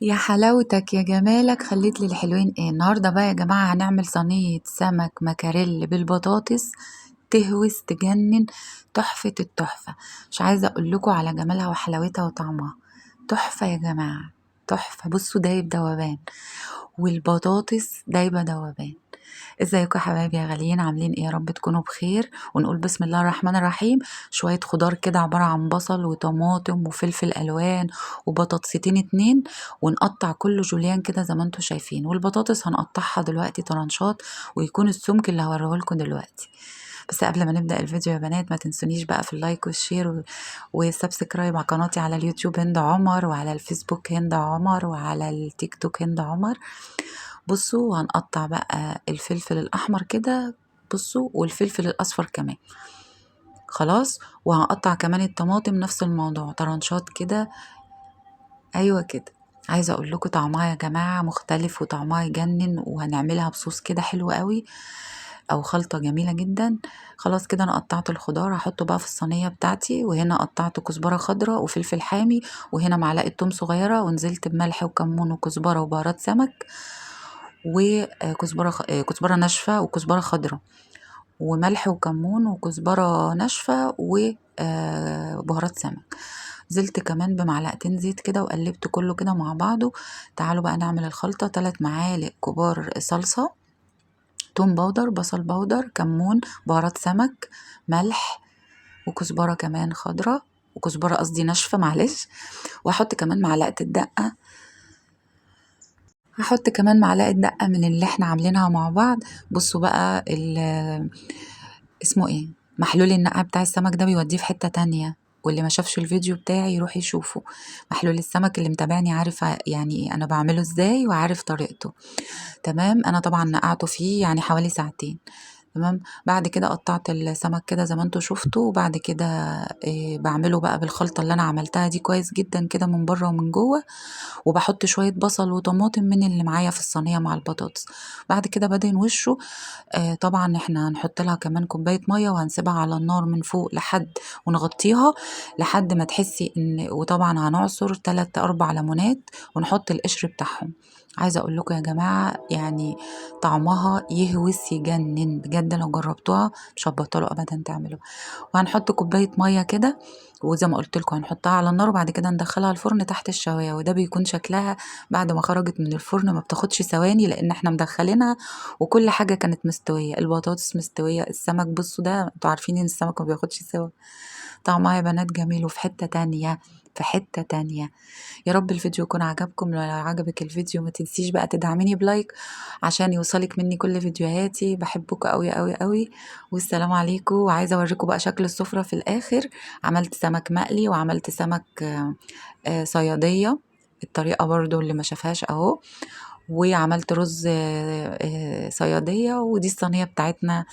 يا حلاوتك يا جمالك خليت لي الحلوين ايه النهارده بقى يا جماعه. هنعمل صينيه سمك مكاريل بالبطاطس تهوس تجنن. تحفه التحفه. مش عايزه اقول لكم على جمالها وحلاوتها وطعمها. تحفه يا جماعه. تحفه. بصوا دايب دوبان والبطاطس دايبه دوبان. ازيكم يا حبايبي يا غاليين، عاملين ايه؟ يا رب تكونوا بخير. ونقول بسم الله الرحمن الرحيم. شويه خضار كده عباره عن بصل وطماطم وفلفل الوان وبطاطستين اتنين، ونقطع كله جوليان كده زي ما انتم شايفين. والبطاطس هنقطعها دلوقتي طرنشات ويكون السمك اللي هوريه لكم دلوقتي. بس قبل ما نبدأ الفيديو يا بنات ما تنسونيش بقى في اللايك والشير والسبسكرايب على قناتي على اليوتيوب هند عمر، وعلى الفيسبوك هند عمر، وعلى التيك توك هند عمر. بصوا هنقطع بقى الفلفل الأحمر كده، بصوا، والفلفل الأصفر كمان. خلاص. وهنقطع كمان الطماطم نفس الموضوع طرنشات كده. أيوة كده. عايزة أقول لكم طعمها يا جماعة مختلف وطعمها يجنن، وهنعملها بصوص كده حلو قوي أو خلطة جميلة جدا. خلاص كده أنا قطعت الخضار هحطه بقى في الصينية بتاعتي، وهنا قطعت كزبرة خضراء وفلفل حامي، وهنا معلقة توم صغيرة، ونزلت بملح وكمون وكزبرة وبهارات سمك كزبرة ناشفة وكزبرة خضراء، وملح وكمون وكزبرة ناشفة وبهارات سمك. نزلت كمان بمعلقتين زيت كده وقلبت كله كده مع بعضه. تعالوا بقى نعمل الخلطة. 3 معالق كبار صلصة، توم باودر، بصل باودر، كمون، بهارات سمك، ملح، وكزبرة كمان خضراء، وكزبرة قصدي ناشفة معلش. وهحط كمان معلقة الدقة، هحط كمان معلقة دقة من اللي احنا عاملينها مع بعض. بصوا بقى اسمه ايه، محلول النقع بتاع السمك ده بيوديه في حتة تانية. واللي ما شافش الفيديو بتاعي يروح يشوفه. محلول السمك اللي متابعني عارف يعني انا بعمله ازاي وعارف طريقته. تمام. انا طبعا نقعته فيه يعني حوالي ساعتين. تمام. بعد كده قطعت السمك كده زي ما انتوا شفتوا، وبعد كده بعمله بقى بالخلطة اللي انا عملتها دي كويس جدا كده من بره ومن جوه. وبحط شوية بصل وطماطم من اللي معايا في الصينية مع البطاطس. بعد كده بدهن وشه. طبعا احنا هنحط لها كمان كوباية مية وهنسيبها على النار من فوق لحد ونغطيها لحد ما تحسي ان، وطبعا هنعصر 3 4 ليمونات ونحط القشر بتاعهم. عايزه اقول لكم يا جماعه يعني طعمها يهوس يجنن بجد، لو جربتوها مش هتبطلوا ابدا تعملوا. وهنحط كوبايه ميه كده، وزي ما قلت لكم هنحطها على النار، وبعد كده ندخلها الفرن تحت الشوايه. وده بيكون شكلها بعد ما خرجت من الفرن، ما بتاخدش ثواني لان احنا مدخلينها وكل حاجه كانت مستويه. البطاطس مستويه، السمك بصوا ده انتوا عارفين ان السمك ما بياخدش سوا. طعمها يا بنات جميل وفي حته تانية، في حته تانية. يا رب الفيديو يكون عجبكم. لو عجبك الفيديو ما تنسيش بقى تدعميني بلايك عشان يوصلك مني كل فيديوهاتي. بحبكم قوي قوي قوي، والسلام عليكم. وعايزه اوريكم بقى شكل السفرة في الاخر. عملت سمك مقلي وعملت سمك صيادية، الطريقة برضو اللي ما شافهاش اهو. وعملت رز صيادية. ودي الصينية بتاعتنا،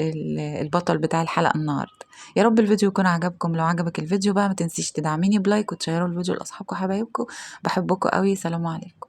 البطل بتاع الحلقة النهاردة. يا رب الفيديو يكون عجبكم. لو عجبك الفيديو بقى ما تنسيش تدعميني بلايك وتشيروا الفيديو لأصحابكم وحبايبكم. بحبكم قوي. سلام عليكم.